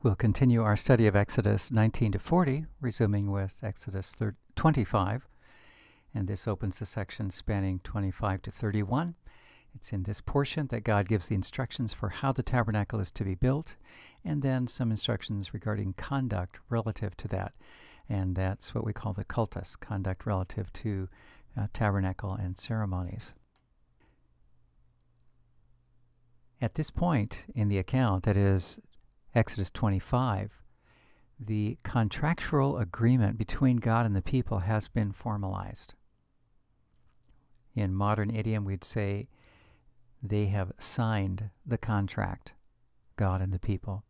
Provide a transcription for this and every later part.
We'll continue our study of Exodus 19 to 40, resuming with Exodus 25, and this opens the section spanning 25 to 31. It's in this portion that God gives the instructions for how the tabernacle is to be built, and then some instructions regarding conduct relative to that. And that's what we call the cultus, conduct relative to tabernacle and ceremonies. At this point in the account, that is Exodus 25, the contractual agreement between God and the people has been formalized. In modern idiom, we'd say they have signed the contract, God and the people.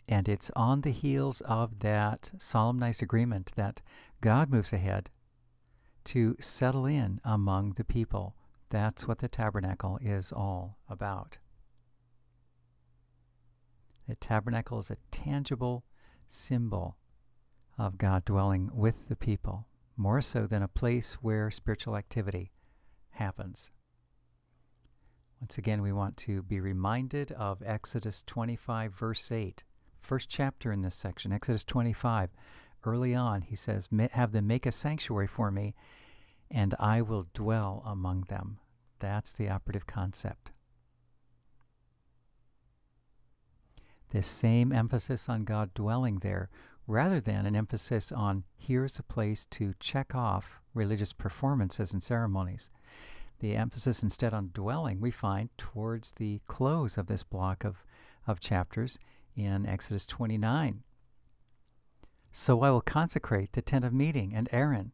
And it's on the heels of that solemnized agreement that God moves ahead to settle in among the people. That's what the tabernacle is all about. The tabernacle is a tangible symbol of God dwelling with the people, more so than a place where spiritual activity happens. Once again, we want to be reminded of Exodus 25, verse 8. First chapter in this section, Exodus 25. Early on, he says, "Have them make a sanctuary for me, and I will dwell among them." That's the operative concept. This same emphasis on God dwelling there, rather than an emphasis on here's a place to check off religious performances and ceremonies. The emphasis instead on dwelling we find towards the close of this block of chapters in Exodus 29. "So I will consecrate the tent of meeting and Aaron.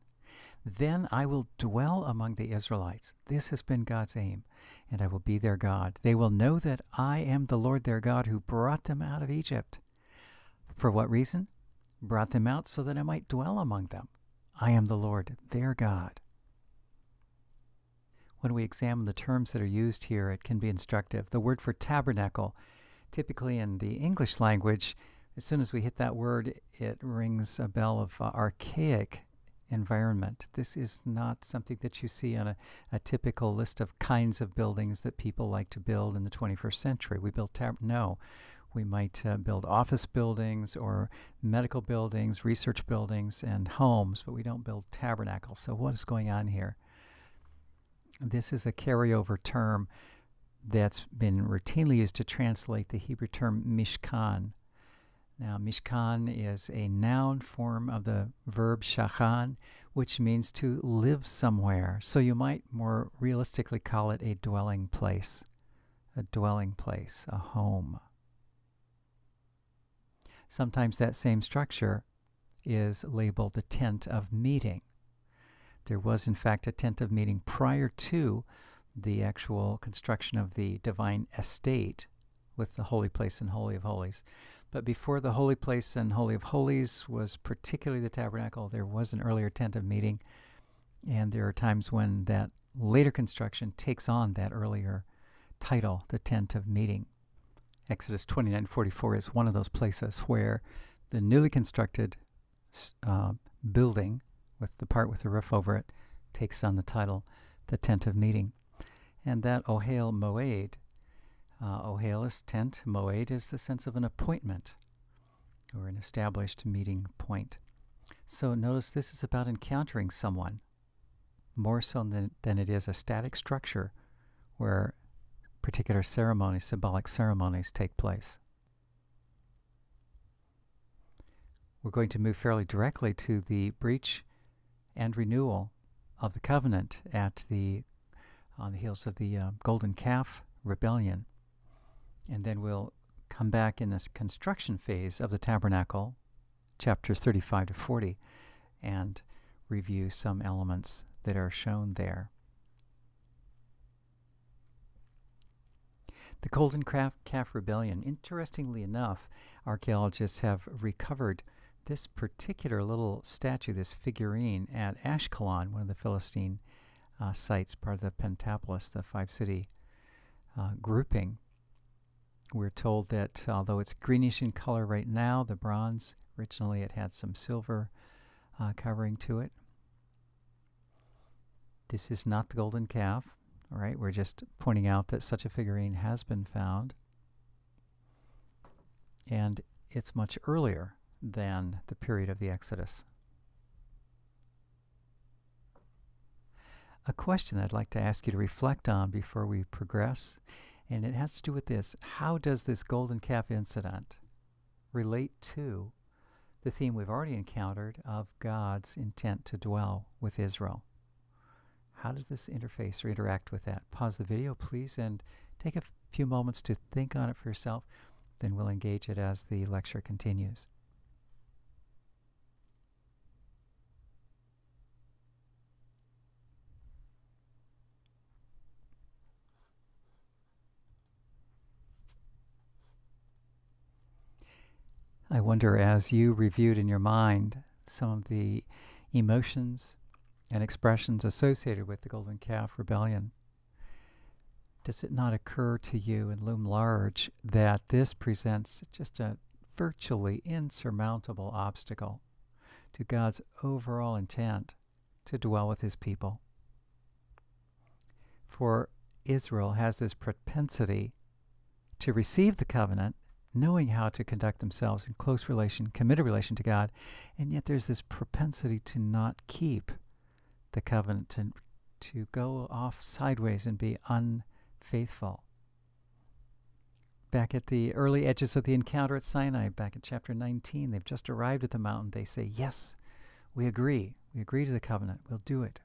Then I will dwell among the Israelites." This has been God's aim. "And I will be their God. They will know that I am the Lord their God who brought them out of Egypt." For what reason? Brought them out so that I might dwell among them. I am the Lord their God. When we examine the terms that are used here, it can be instructive. The word for tabernacle, typically in the English language, as soon as we hit that word, it rings a bell of archaic environment. This is not something that you see on a typical list of kinds of buildings that people like to build in the 21st century. We build no. We might build office buildings or medical buildings, research buildings, and homes, but we don't build tabernacles. So what is going on here? This is a carryover term that's been routinely used to translate the Hebrew term mishkan. Now, mishkan is a noun form of the verb shachan, which means to live somewhere. So you might more realistically call it a dwelling place, a home. Sometimes that same structure is labeled the tent of meeting. There was, in fact, a tent of meeting prior to the actual construction of the divine estate with the holy place and holy of holies. But before the holy place and holy of holies was particularly the tabernacle, there was an earlier tent of meeting, and there are times when that later construction takes on that earlier title, the tent of meeting. Exodus 29:44 is one of those places where the newly constructed building, with the part with the roof over it, takes on the title, the tent of meeting. And that Ohel Moed, Ohel is tent, Moed is the sense of an appointment or an established meeting point. So notice this is about encountering someone, more so than it is a static structure where particular ceremonies, symbolic ceremonies, take place. We're going to move fairly directly to the breach and renewal of the covenant on the heels of the Golden Calf rebellion. And then we'll come back in this construction phase of the tabernacle, chapters 35 to 40, and review some elements that are shown there. The Golden Calf Rebellion. Interestingly enough, archaeologists have recovered this particular little statue, this figurine, at Ashkelon, one of the Philistine sites, part of the Pentapolis, the five-city grouping. We're told that although it's greenish in color right now, the bronze, originally it had some silver covering to it. This is not the golden calf. All right, we're just pointing out that such a figurine has been found. And it's much earlier than the period of the Exodus. A question I'd like to ask you to reflect on before we progress, and it has to do with this. How does this golden calf incident relate to the theme we've already encountered of God's intent to dwell with Israel? How does this interface or interact with that? Pause the video, please, and take a few moments to think on it for yourself. Then we'll engage it as the lecture continues. I wonder, as you reviewed in your mind some of the emotions and expressions associated with the Golden Calf Rebellion, does it not occur to you and loom large that this presents just a virtually insurmountable obstacle to God's overall intent to dwell with His people? For Israel has this propensity to receive the covenant, knowing how to conduct themselves in close relation, committed relation to God, and yet there's this propensity to not keep the covenant, to go off sideways and be unfaithful. Back at the early edges of the encounter at Sinai, back in chapter 19, they've just arrived at the mountain. They say, yes, we agree. We agree to the covenant. We'll do it.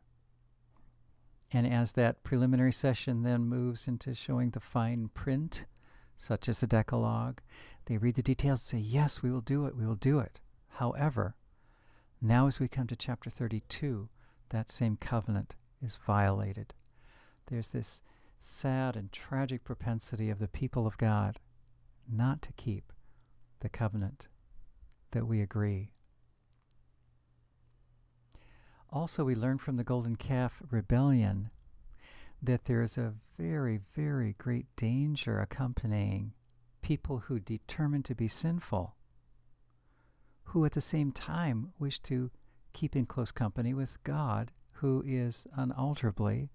And as that preliminary session then moves into showing the fine print, such as the Decalogue, they read the details, say, yes, we will do it, we will do it. However, now as we come to chapter 32, that same covenant is violated. There's this sad and tragic propensity of the people of God not to keep the covenant that we agree. Also, we learn from the Golden Calf Rebellion that there is a very, very great danger accompanying people who determine to be sinful, who at the same time wish to keep in close company with God, who is unalterably,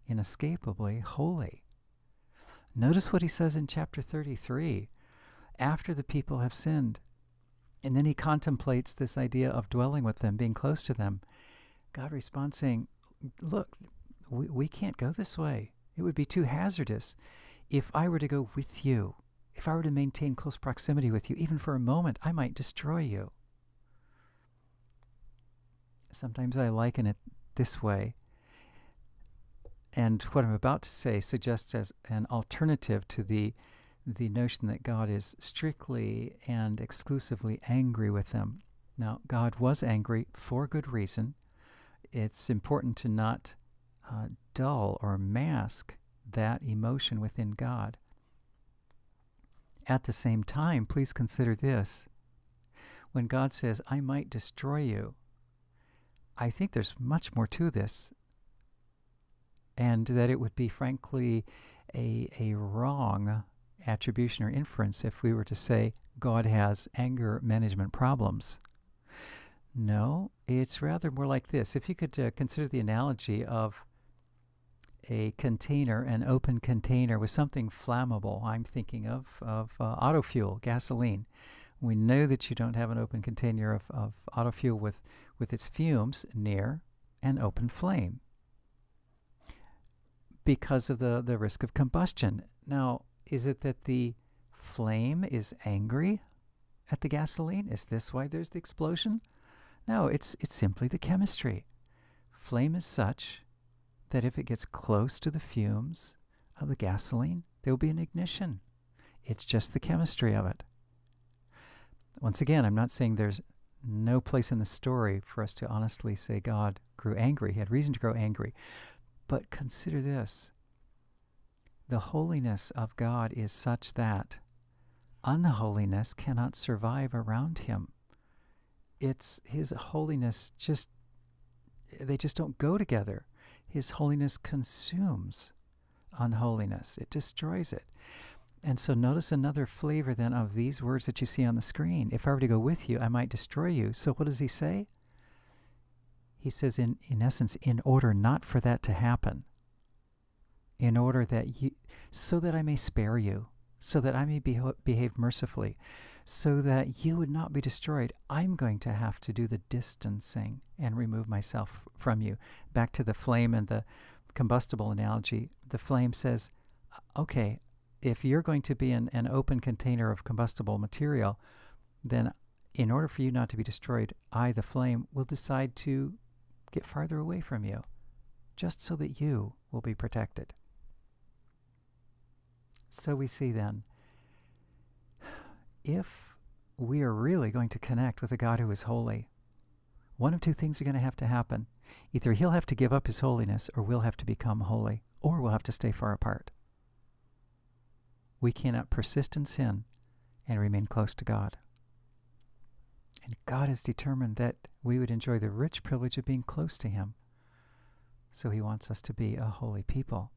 inescapably holy. Notice what he says in chapter 33, after the people have sinned. And then he contemplates this idea of dwelling with them, being close to them. God responds saying, look, we can't go this way. It would be too hazardous. If I were to go with you, if I were to maintain close proximity with you, even for a moment, I might destroy you. Sometimes I liken it this way. And what I'm about to say suggests as an alternative to the notion that God is strictly and exclusively angry with them. Now, God was angry for good reason. It's important to not dull or mask that emotion within God. At the same time, please consider this. When God says, I might destroy you, I think there's much more to this, and that it would be, frankly, a wrong attribution or inference if we were to say God has anger management problems. No, it's rather more like this. If you could consider the analogy of a container, an open container with something flammable. I'm thinking of auto fuel, gasoline. We know that you don't have an open container of auto fuel with its fumes near an open flame because of the risk of combustion. Now, is it that the flame is angry at the gasoline? Is this why there's the explosion? No, it's simply the chemistry. Flame is such that if it gets close to the fumes of the gasoline, there will be an ignition. It's just the chemistry of it. Once again, I'm not saying there's no place in the story for us to honestly say God grew angry. He had reason to grow angry. But consider this. The holiness of God is such that unholiness cannot survive around him. It's his holiness they just don't go together. His holiness consumes unholiness. It destroys it. And so notice another flavor then of these words that you see on the screen. If I were to go with you, I might destroy you. So what does he say? He says, in essence, in order not for that to happen, in order that so that I may spare you, so that I may behave mercifully, so that you would not be destroyed, I'm going to have to do the distancing and remove myself from you. Back to the flame and the combustible analogy, the flame says, okay, if you're going to be an open container of combustible material, then in order for you not to be destroyed, I, the flame, will decide to get farther away from you, just so that you will be protected. So we see then, if we are really going to connect with a God who is holy, one of two things are going to have to happen. Either he'll have to give up his holiness, or we'll have to become holy, or we'll have to stay far apart. We cannot persist in sin and remain close to God. And God has determined that we would enjoy the rich privilege of being close to him. So he wants us to be a holy people.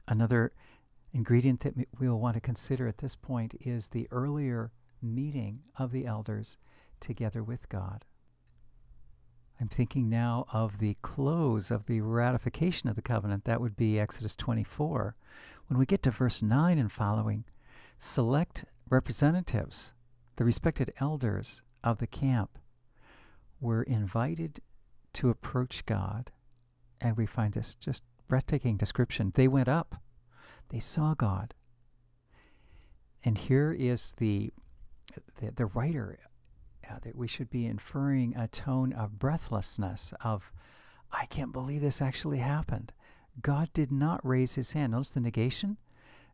Another ingredient that we will want to consider at this point is the earlier meeting of the elders together with God. I'm thinking now of the close of the ratification of the covenant. That would be Exodus 24. When we get to verse 9 and following, select representatives, the respected elders of the camp, were invited to approach God. And we find this just breathtaking description. They went up. They saw God. And here is the writer that we should be inferring a tone of breathlessness, of, I can't believe this actually happened. God did not raise his hand. Notice the negation.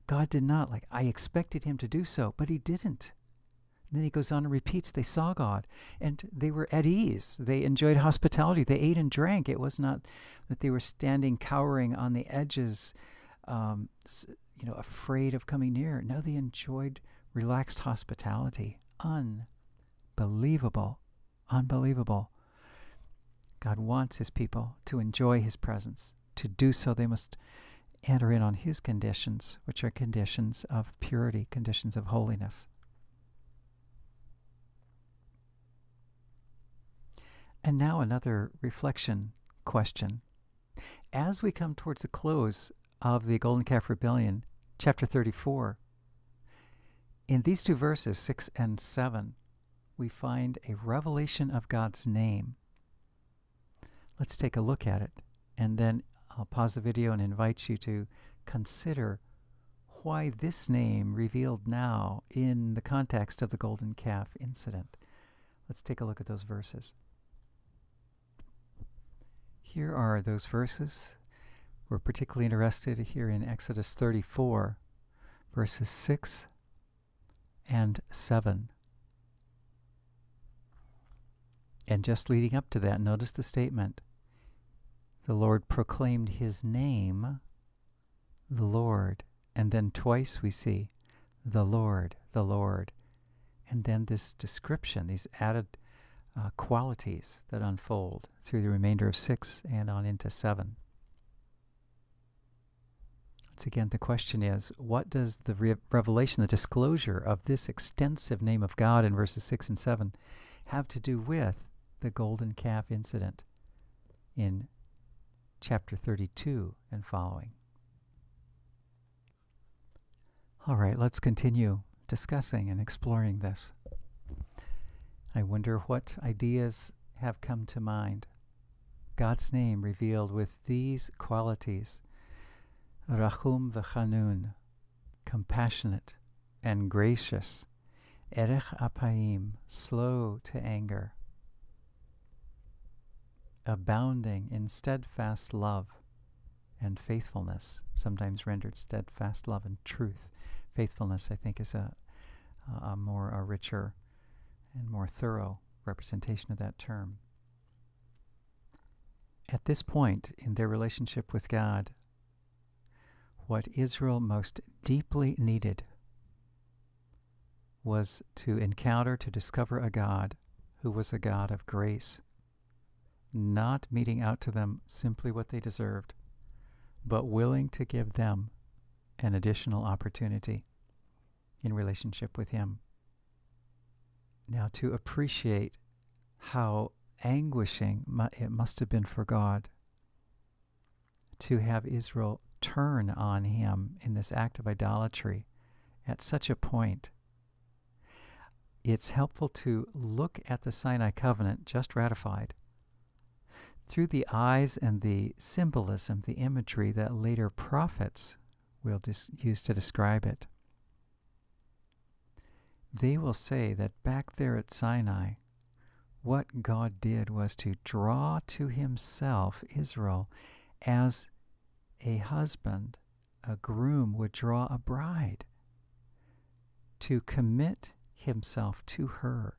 God did not, I expected him to do so, but he didn't. And then he goes on and repeats, they saw God, and they were at ease. They enjoyed hospitality. They ate and drank. It was not that they were standing cowering on the edges, afraid of coming near. No, they enjoyed relaxed hospitality. Unbelievable. Unbelievable. God wants his people to enjoy his presence. To do so, they must enter in on his conditions, which are conditions of purity, conditions of holiness. And now another reflection question. As we come towards the close of the Golden Calf Rebellion, chapter 34, in these two verses, 6 and 7, we find a revelation of God's name. Let's take a look at it, and then I'll pause the video and invite you to consider why this name revealed now in the context of the Golden Calf incident. Let's take a look at those verses. Here are those verses. We're particularly interested here in Exodus 34, verses 6 and 7. And just leading up to that, notice the statement. The Lord proclaimed his name, the Lord. And then twice we see, the Lord, the Lord. And then this description, these added qualities that unfold through the remainder of 6 and on into 7. Once again, the question is, what does the revelation, the disclosure of this extensive name of God in verses 6 and 7 have to do with the golden calf incident in chapter 32 and following? All right, let's continue discussing and exploring this. I wonder what ideas have come to mind. God's name revealed with these qualities: Rachum v'chanun, compassionate and gracious; Erech apayim, slow to anger; abounding in steadfast love and faithfulness, sometimes rendered steadfast love and truth. Faithfulness, I think, is a richer and more thorough representation of that term. At this point in their relationship with God, what Israel most deeply needed was to encounter, to discover a God who was a God of grace, not meting out to them simply what they deserved, but willing to give them an additional opportunity in relationship with him. Now, to appreciate how anguishing it must have been for God to have Israel turn on him in this act of idolatry at such a point, it's helpful to look at the Sinai covenant just ratified through the eyes and the symbolism, the imagery that later prophets will use to describe it. They will say that back there at Sinai, what God did was to draw to himself Israel as a husband, a groom would draw a bride, to commit himself to her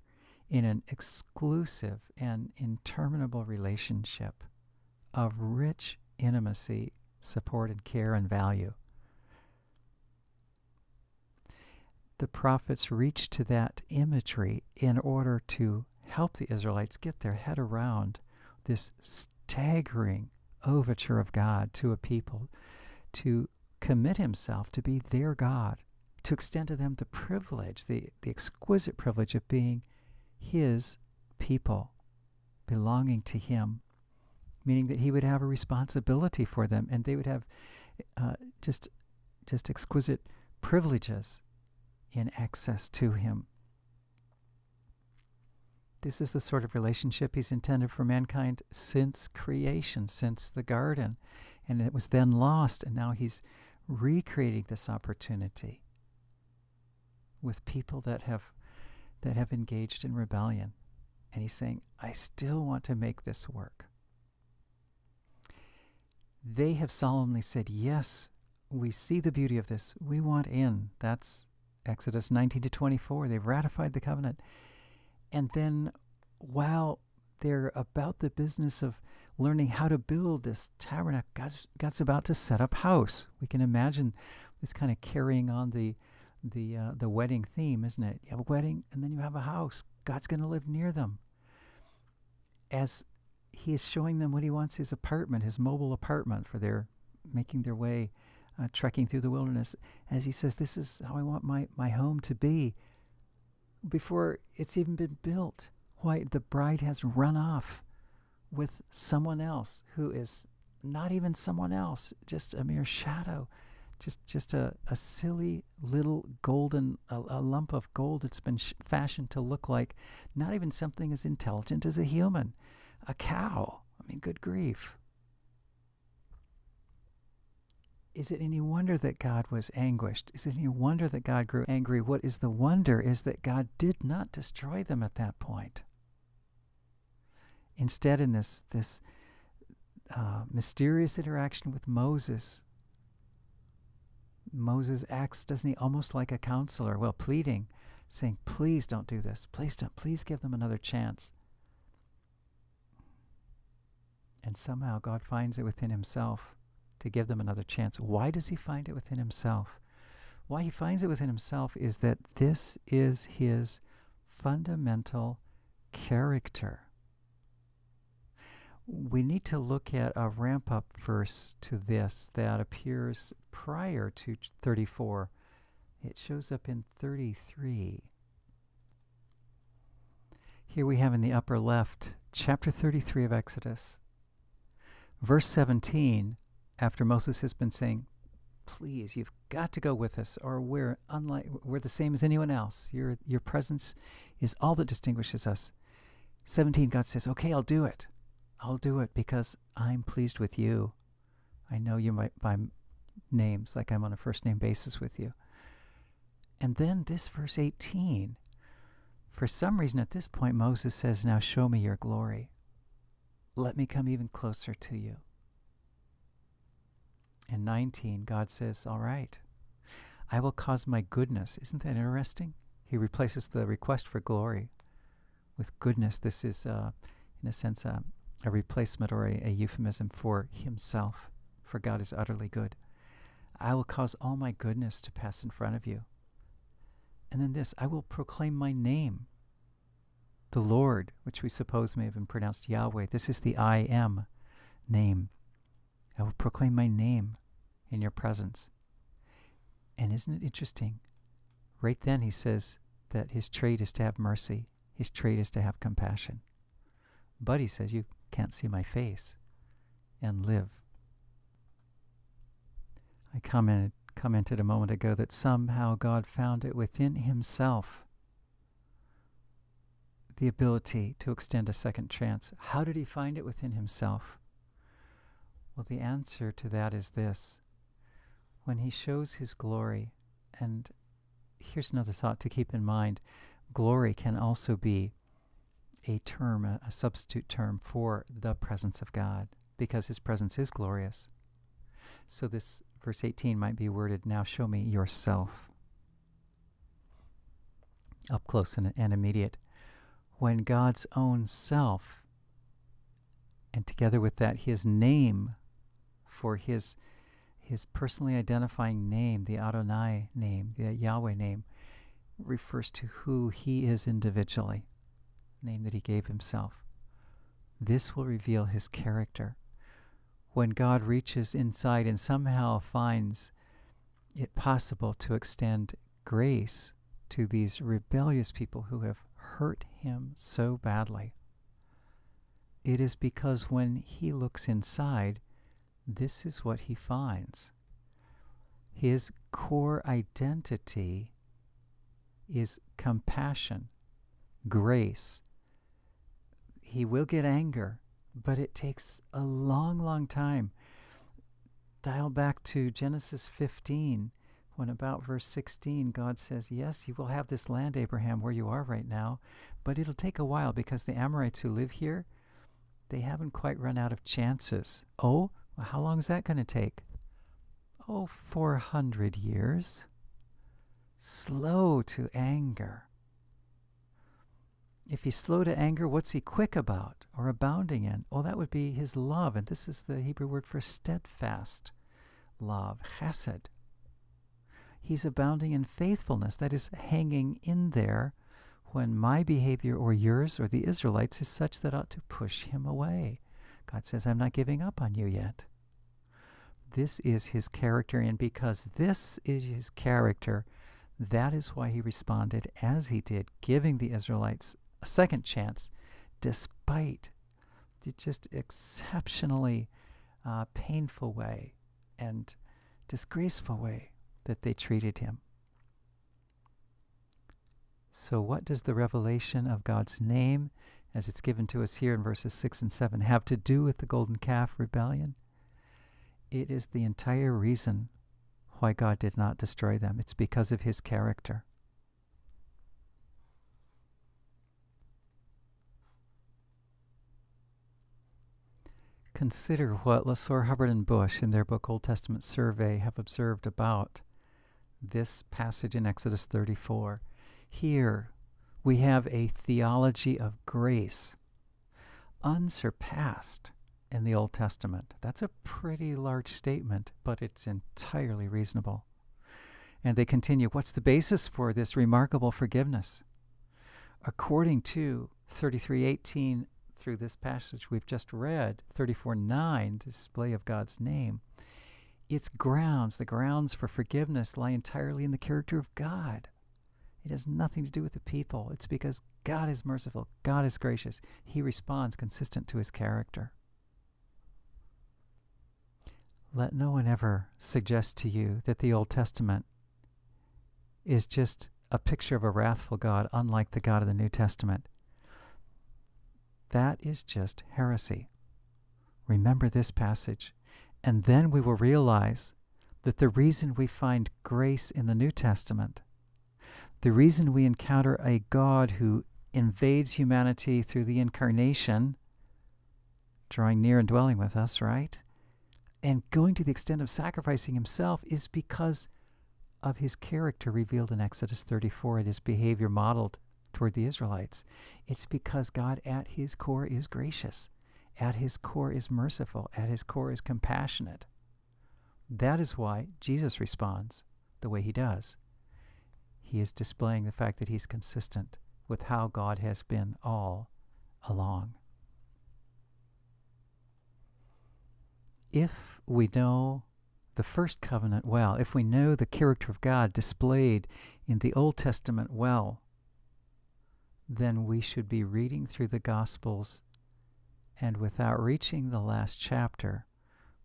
in an exclusive and interminable relationship of rich intimacy, support and care and value. The prophets reached to that imagery in order to help the Israelites get their head around this staggering overture of God to a people to commit himself to be their God, to extend to them the privilege, the exquisite privilege of being his people, belonging to him, meaning that he would have a responsibility for them and they would have just exquisite privileges in access to him. This is the sort of relationship he's intended for mankind since creation, since the garden. And it was then lost, and now he's recreating this opportunity with people that have engaged in rebellion. And he's saying, I still want to make this work. They have solemnly said, yes, we see the beauty of this. We want in. That's Exodus 19 to 24. They've ratified the covenant. And then while they're about the business of learning how to build this tabernacle, God's about to set up house. We can imagine this kind of carrying on the wedding theme, isn't it? You have a wedding and then you have a house. God's going to live near them. As he is showing them what he wants, his apartment, his mobile apartment for their making their way, trekking through the wilderness. As he says, this is how I want my home to be. Before it's even been built, why the bride has run off with someone else who is not even someone else, just a mere shadow, just a silly little golden, a lump of gold that's been fashioned to look like not even something as intelligent as a human, a cow. I mean, good grief. Is it any wonder that God was anguished? Is it any wonder that God grew angry? What is the wonder is that God did not destroy them at that point. Instead, in this mysterious interaction with Moses acts, doesn't he, almost like a counselor, pleading, saying, please don't do this. Please give them another chance. And somehow God finds it within himself to give them another chance. Why does he find it within himself? Why he finds it within himself is that this is his fundamental character. We need to look at a ramp-up verse to this that appears prior to 34. It shows up in 33. Here we have in the upper left, chapter 33 of Exodus. Verse 17, after Moses has been saying, please, you've got to go with us, or we're the same as anyone else. Your presence is all that distinguishes us. 17, God says, okay, I'll do it. I'll do it because I'm pleased with you. I know you by names, like I'm on a first name basis with you. And then this verse 18, for some reason at this point Moses says, now show me your glory. Let me come even closer to you. And 19, God says, all right, I will cause my goodness. Isn't that interesting? He replaces the request for glory with goodness. This is, in a sense, a replacement or a euphemism for himself, for God is utterly good. I will cause all my goodness to pass in front of you. And then this, I will proclaim my name. The Lord, which we suppose may have been pronounced Yahweh, this is the I am name. I will proclaim my name in your presence. And isn't it interesting? Right then he says that his trait is to have mercy. His trait is to have compassion. But he says, you can't see my face and live. I commented commented a moment ago that somehow God found it within himself, the ability to extend a second chance. How did he find it within himself? Well, the answer to that is this. When he shows his glory, and here's another thought to keep in mind, glory can also be a term, a substitute term for the presence of God, because his presence is glorious. So this verse 18 might be worded, now show me yourself. Up close and immediate. When God's own self, and together with that his name, for his personally identifying name, the Adonai name, the Yahweh name, refers to who he is individually, name that he gave himself. This will reveal his character. When God reaches inside and somehow finds it possible to extend grace to these rebellious people who have hurt him so badly, it is because when he looks inside, this is what he finds. His core identity is compassion, grace. He will get anger, but it takes a long, long time. Dial back to Genesis 15, when about verse 16, God says, yes, you will have this land, Abraham, where you are right now, but it'll take a while because the Amorites who live here, they haven't quite run out of chances. Oh, well, how long is that going to take? Oh, 400 years. Slow to anger. If he's slow to anger, what's he quick about or abounding in? Well, that would be his love, and this is the Hebrew word for steadfast love, chesed. He's abounding in faithfulness, that is hanging in there when my behavior or yours or the Israelites is such that ought to push him away. God says, I'm not giving up on you yet. This is his character, and because this is his character, that is why he responded as he did, giving the Israelites a second chance, despite the just exceptionally painful way and disgraceful way that they treated him. So what does the revelation of God's name, as it's given to us here in verses 6 and 7, have to do with the golden calf rebellion? It is the entire reason why God did not destroy them. It's because of his character. Consider what LeSueur, Hubbard, and Bush in their book Old Testament Survey have observed about this passage in Exodus 34. Here we have a theology of grace unsurpassed in the Old Testament. That's a pretty large statement, but it's entirely reasonable. And they continue, what's the basis for this remarkable forgiveness? According to 33:18 through this passage we've just read, 34:9, the display of God's name, its grounds, the grounds for forgiveness lie entirely in the character of God. It has nothing to do with the people. It's because God is merciful, God is gracious. He responds consistent to his character. Let no one ever suggest to you that the Old Testament is just a picture of a wrathful God, unlike the God of the New Testament. That is just heresy. Remember this passage, and then we will realize that the reason we find grace in the New Testament, the reason we encounter a God who invades humanity through the incarnation, drawing near and dwelling with us, right? And going to the extent of sacrificing himself, is because of his character revealed in Exodus 34 and his behavior modeled toward the Israelites. It's because God at his core is gracious, at his core is merciful, at his core is compassionate. That is why Jesus responds the way he does. He is displaying the fact that he's consistent with how God has been all along. If we know the first covenant well, if we know the character of God displayed in the Old Testament well, then we should be reading through the Gospels, and without reaching the last chapter,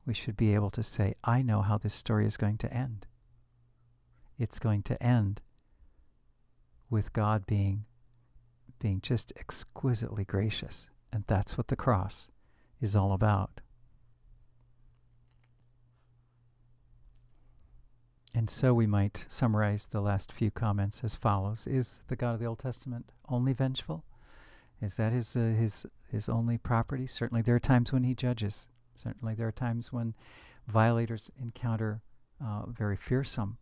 we should be able to say, I know how this story is going to end. it's going to end with God being just exquisitely gracious. And that's what the cross is all about. And so we might summarize the last few comments as follows. Is the God of the Old Testament only vengeful? Is that his only property? Certainly there are times when he judges. Certainly there are times when violators encounter very fearsome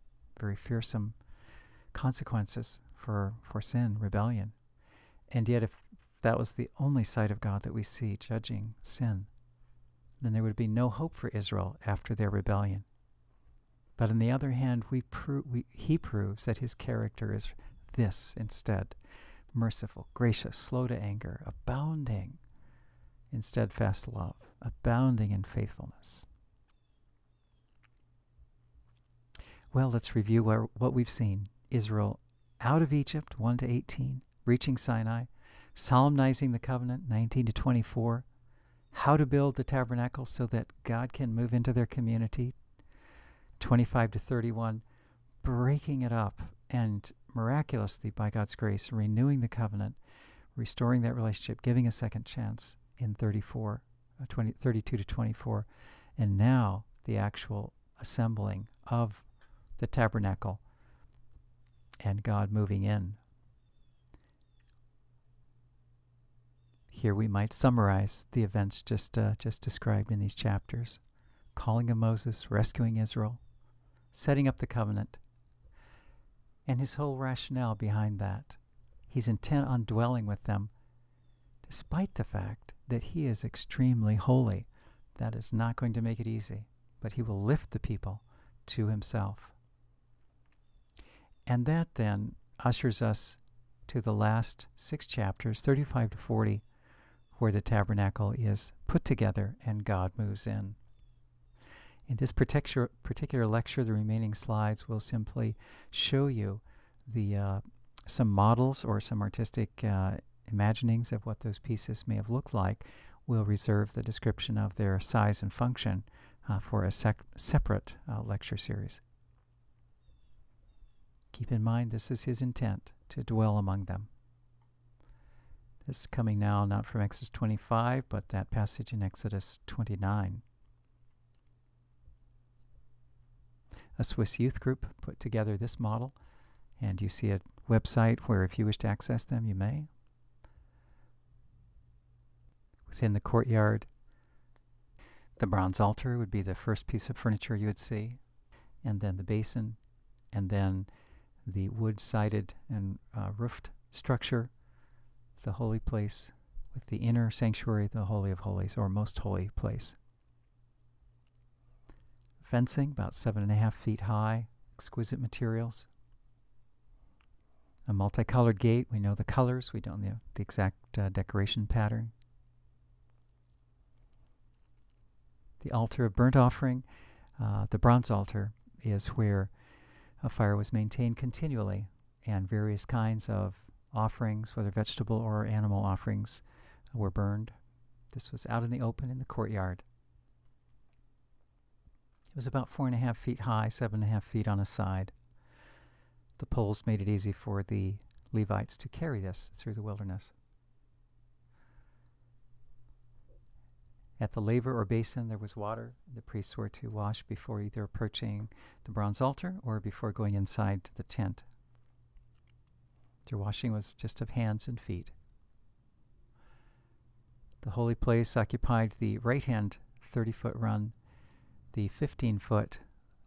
consequences for sin, rebellion. And yet if that was the only side of God that we see judging sin, then there would be no hope for Israel after their rebellion. But on the other hand, he proves that his character is this instead: merciful, gracious, slow to anger, abounding in steadfast love, abounding in faithfulness. Well, let's review what we've seen. Israel out of Egypt, 1 to 18, reaching Sinai, solemnizing the covenant, 19 to 24, how to build the tabernacle so that God can move into their community, 25 to 31, breaking it up and miraculously, by God's grace, renewing the covenant, restoring that relationship, giving a second chance in 32 to 24, and now the actual assembling of the tabernacle and God moving in. Here we might summarize the events just described in these chapters: calling of Moses, rescuing Israel, setting up the covenant, and his whole rationale behind that. He's intent on dwelling with them, despite the fact that he is extremely holy. That is not going to make it easy, but he will lift the people to himself. And that then ushers us to the last 6 chapters, 35 to 40, where the tabernacle is put together and God moves in. In this particular lecture, the remaining slides will simply show you some models or some artistic imaginings of what those pieces may have looked like. We'll reserve the description of their size and function for a separate lecture series. Keep in mind, this is his intent, to dwell among them. This is coming now not from Exodus 25, but that passage in Exodus 29. A Swiss youth group put together this model, and you see a website where if you wish to access them, you may. Within the courtyard, the bronze altar would be the first piece of furniture you would see, and then the basin, and then the wood-sided and roofed structure, the holy place, with the inner sanctuary, the Holy of Holies, or most holy place. Fencing, about 7.5 feet high, exquisite materials. A multicolored gate, we know the colors, we don't know the exact decoration pattern. The altar of burnt offering, the bronze altar, is where a fire was maintained continually, and various kinds of offerings, whether vegetable or animal offerings, were burned. This was out in the open in the courtyard. It was about 4.5 feet high, 7.5 feet on a side. The poles made it easy for the Levites to carry this through the wilderness. At the laver or basin, there was water. The priests were to wash before either approaching the bronze altar or before going inside the tent. Their washing was just of hands and feet. The holy place occupied the right-hand 30-foot run. The 15-foot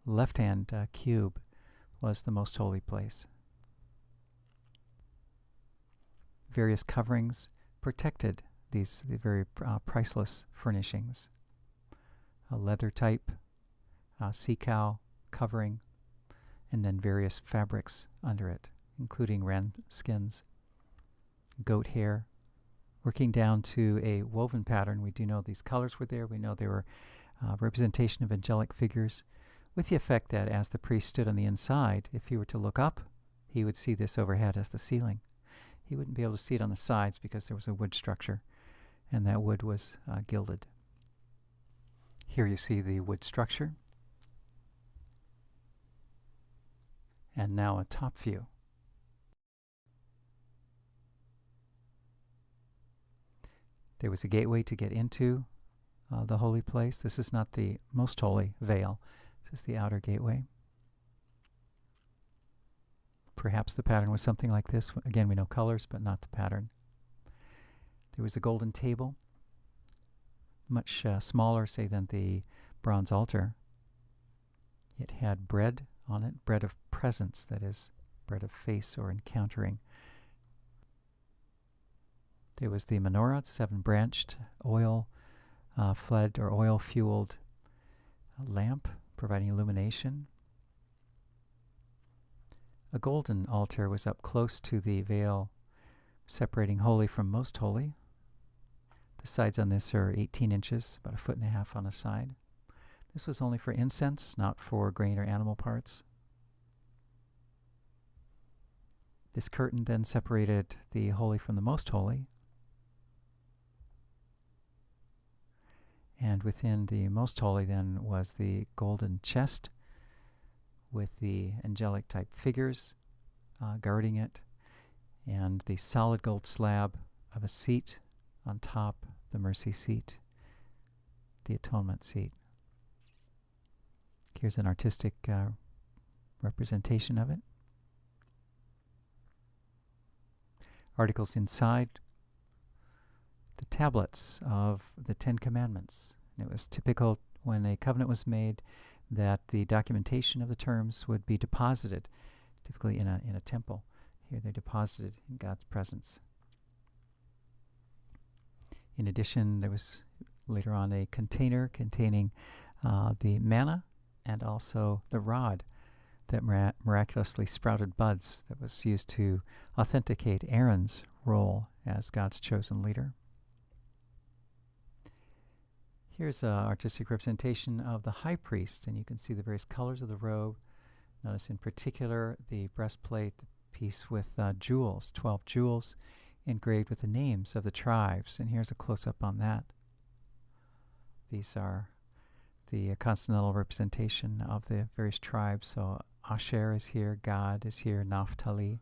left-hand cube was the most holy place. Various coverings protected the very priceless furnishings. A leather type, sea cow covering, and then various fabrics under it, including ram skins, goat hair, working down to a woven pattern. We do know these colors were there. We know they were representation of angelic figures, with the effect that as the priest stood on the inside, if he were to look up, he would see this overhead as the ceiling. He wouldn't be able to see it on the sides because there was a wood structure, and that wood was gilded. Here you see the wood structure. And now a top view. There was a gateway to get into the holy place. This is not the most holy veil. This is the outer gateway. Perhaps the pattern was something like this. Again, we know colors, but not the pattern. There was a golden table, much smaller, say, than the bronze altar. It had bread on it, bread of presence, that is, bread of face or encountering. There was the menorah, 7-branched, oil-fled or oil-fueled lamp, providing illumination. A golden altar was up close to the veil, separating holy from most holy. The sides on this are 18 inches, about 1.5 feet on a side. This was only for incense, not for grain or animal parts. This curtain then separated the holy from the most holy. And within the most holy then was the golden chest with the angelic type figures guarding it, and the solid gold slab of a seat on top, the mercy seat, the atonement seat. Here's an artistic representation of it. Articles inside, the tablets of the 10 Commandments. And it was typical when a covenant was made that the documentation of the terms would be deposited, typically in a temple. Here they're deposited in God's presence. In addition, there was later on a container containing the manna and also the rod that miraculously sprouted buds that was used to authenticate Aaron's role as God's chosen leader. Here's an artistic representation of the high priest, and you can see the various colors of the robe. Notice in particular the breastplate, the piece with jewels, 12 jewels, engraved with the names of the tribes. And here's a close-up on that. These are the continental representation of the various tribes. So Asher is here, Gad is here, Naphtali,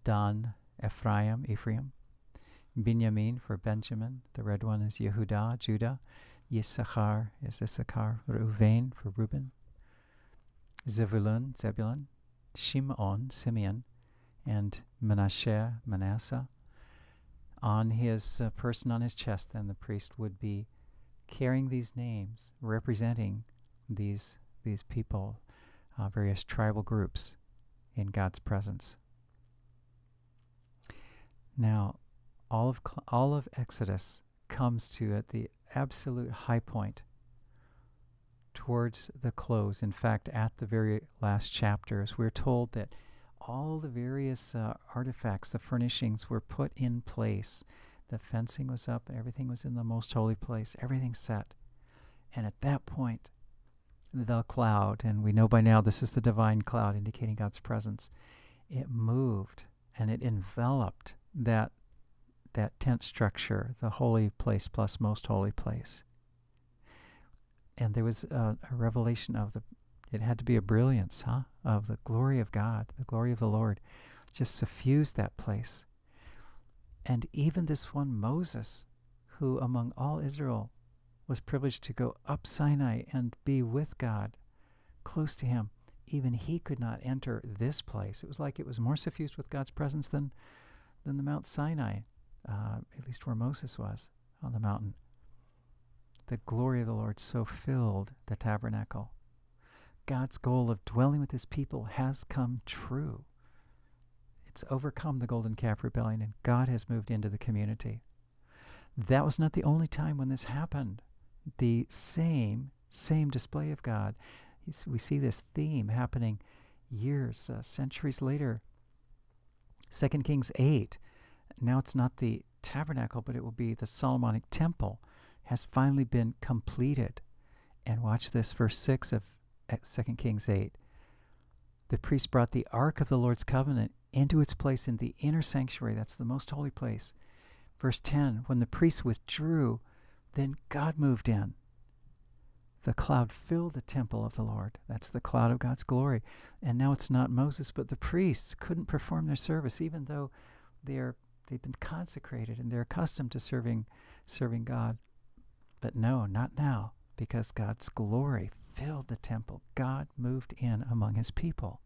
Dan, Ephraim, Binyamin for Benjamin. The red one is Yehudah, Judah. Yissachar is Issachar. Reuven for Reuben. Zebulun, Shimon, Simeon, and Manasseh, Manasseh. On his person, on his chest, then the priest would be carrying these names, representing these people, various tribal groups in God's presence. Now, all of Exodus comes to at the absolute high point towards the close. In fact, at the very last chapters, we're told that all the various artifacts, the furnishings were put in place. The fencing was up, everything was in the most holy place, everything set. And at that point, the cloud, and we know by now this is the divine cloud indicating God's presence, it moved and it enveloped that tent structure, the holy place plus most holy place. And there was a revelation of it had to be a brilliance, of the glory of God, the glory of the Lord, just suffused that place. And even this one Moses, who among all Israel was privileged to go up Sinai and be with God, close to him, even he could not enter this place. It was like it was more suffused with God's presence than the Mount Sinai, at least where Moses was on the mountain. The glory of the Lord so filled the tabernacle. God's goal of dwelling with his people has come true. It's overcome the golden calf rebellion, and God has moved into the community. That was not the only time when this happened. The same display of God. We see this theme happening years, centuries later. 2 Kings 8. Now it's not the tabernacle, but it will be the Solomonic temple has finally been completed. And watch this, verse 6 of 2 Kings 8. The priest brought the ark of the Lord's covenant into its place in the inner sanctuary. That's the most holy place. Verse 10, when the priest withdrew, then God moved in. the cloud filled the temple of the Lord. That's the cloud of God's glory. And now it's not Moses, but the priests couldn't perform their service, even though they've been consecrated and they're accustomed to serving God. But no, not now, because God's glory filled the temple. God moved in among his people.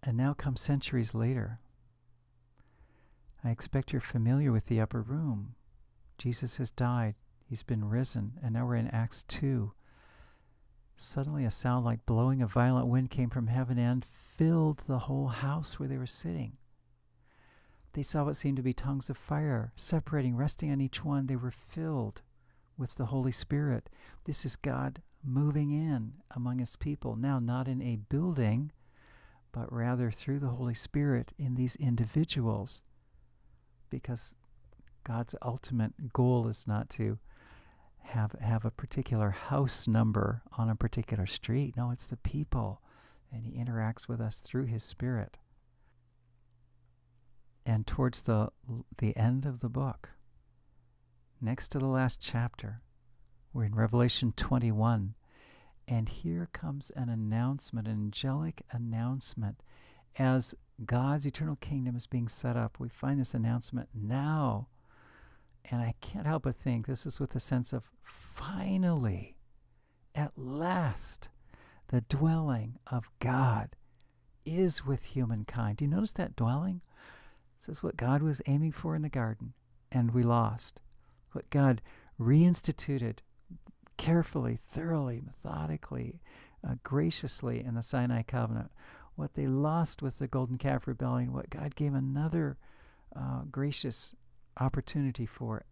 And now come centuries later. I expect you're familiar with the upper room. Jesus has died. He's been risen. And now we're in Acts 2. Suddenly a sound like blowing a violent wind came from heaven and filled the whole house where they were sitting. They saw what seemed to be tongues of fire, separating, resting on each one. They were filled with the Holy Spirit. This is God moving in among his people. Now, not in a building, but rather through the Holy Spirit in these individuals. Because God's ultimate goal is not to have a particular house number on a particular street. No, it's the people. And he interacts with us through his Spirit. And towards the end of the book, next to the last chapter, we're in Revelation 21. And here comes an announcement, an angelic announcement. As God's eternal kingdom is being set up, we find this announcement now. And I can't help but think this is with a sense of finally, at last, the dwelling of God is with humankind. Do you notice that dwelling? This is what God was aiming for in the garden, and we lost. What God reinstituted carefully, thoroughly, methodically, graciously in the Sinai covenant. What they lost with the golden calf rebellion, what God gave another gracious opportunity for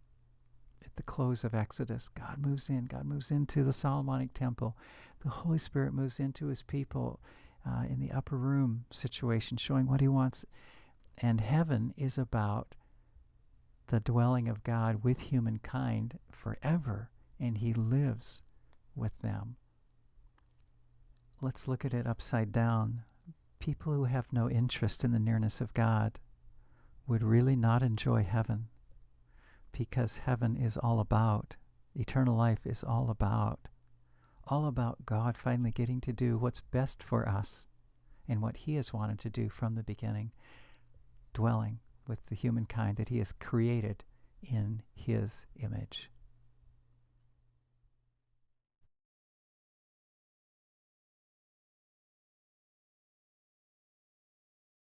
at the close of Exodus. God moves in. God moves into the Solomonic temple. The Holy Spirit moves into his people in the upper room situation, showing what he wants. And heaven is about the dwelling of God with humankind forever, and he lives with them. Let's look at it upside down. People who have no interest in the nearness of God would really not enjoy heaven, because heaven is all about, eternal life is all about God finally getting to do what's best for us and what he has wanted to do from the beginning, dwelling with the humankind that he has created in his image.